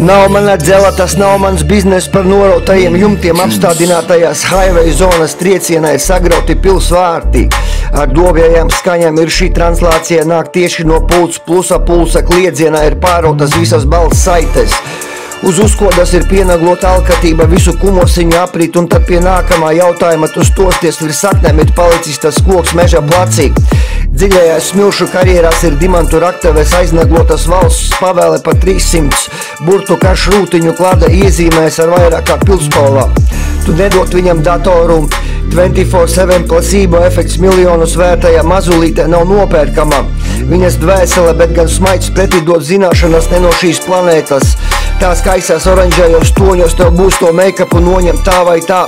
Nav mana dzela, tas nav mans biznes, par norautajiem jumtiem apstādinātajās highway zonas triecienā ir sagrauti pilsvārti. Ar dobjajām skaņām ir šī translācija nāk tieši no pulsa, plusa pulsa kliedzienā ir pārautas visas balss saites. Uz uzkodas ir pienaglota alkatība, visu kumosiņu aprīt, un tad pie nākamā jautājuma tu stosties virs saknēm ir palicis tas koks meža placī. Dziļajās smilšu karjerās ir dimantu raktavēs aiznaglotas valsts pavēle par 300 burtu karš rūtiņu klāda iezīmēs ar vairāk kā pilspalvā. Tu nedot viņam datoru, 24/7 placebo efekts miljonus vērtajā mazulītē nav nopērkama. Viņas dvēsele, bet gan smaids pretī dot zināšanas ne no šīs planētas. Tās kaisās oranžējos toņos, tev būs to make-upu noņemt tā vai tā.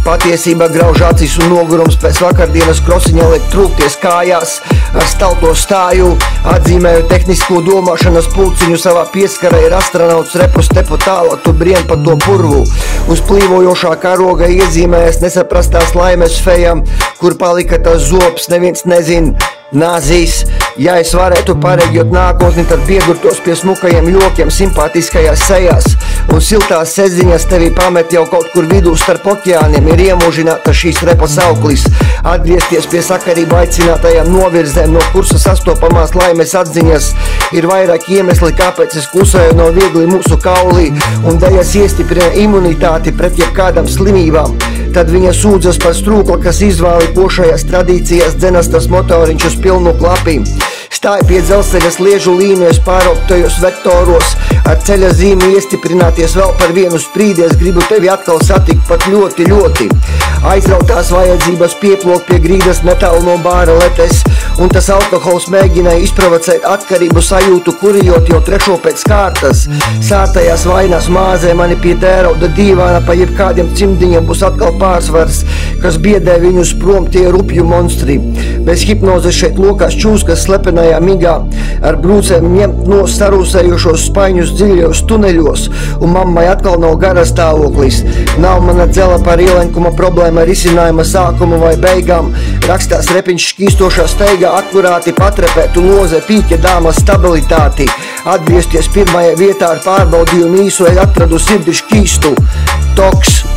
Patiesība grauž acis un nogurums pēc vakardienas krosiņa liek trūkties kājās. Ar stalto stāju atzīmēju tehnisko domāšanas pulciņu, savā pieskarē ir astronauts repus tepu tālāk, tu brien pa to purvu. Uz plīvojošā karoga iezīmējas nesaprastās laimes fejam, kur palika tas zobs, neviens nezin. Nāzīs, ja es varētu pareģot nākotni, tad piegurtos pie smukajiem jokiem simpātiskajās sejās. Un siltās seziņas tevi pamet jau kaut kur vidū starp okeāniem, ir iemūžināta šīs repas auklis. Atgriezties pie sakarību aicinātajām novirzēm, no kursa sastopamās laimes atziņas. Ir vairāk iemesli, kāpēc es klusēju no viegli mūsu kaulī, un dēļas iestiprina imunitāti pret jebkādām slimībām. Tad viņa sūdzas par strūkla, kas izvēli košajās tradīcijās dzenastas motoriņš uz pilnu klapī. Stāj pie dzelzceļa sliežu līnijas pāraugtajos vektoros, ar ceļa zīmi iestiprināties vēl par vienu sprīdi, es gribu tevi atkal satikt pat ļoti, ļoti. Aizrautās vajadzības pieplok pie grīdas netālu no bāra letes, un tas alkohols mēģināja izprovocēt atkarību sajūtu, kurijot jau trešo pēc kārtas. Sārtajās vainās māzē mani pie tērauda dīvāna, pa jebkādiem cimdiņiem būs atkal pārsvars, kas biedē viņus prom tie rupju monstri. Bez hipnozes šeit lokās čūskas slepenajā migā, ar brūcēm ņemt no sarūsējušos spaiņus dziļajos tuneļos, un mammai atkal nav gara stāvoklis. Nav mana dzela par ielenkuma problēma risinājuma sākumu vai beigām. Rakstās repiņš šķīstošā steigā, akurāti patrepētu loze, pīķa dāmas stabilitāti. Atgriezties pirmajā vietā ar pārbaudījumu īsu, atradu sirdi šķīstu. Toks.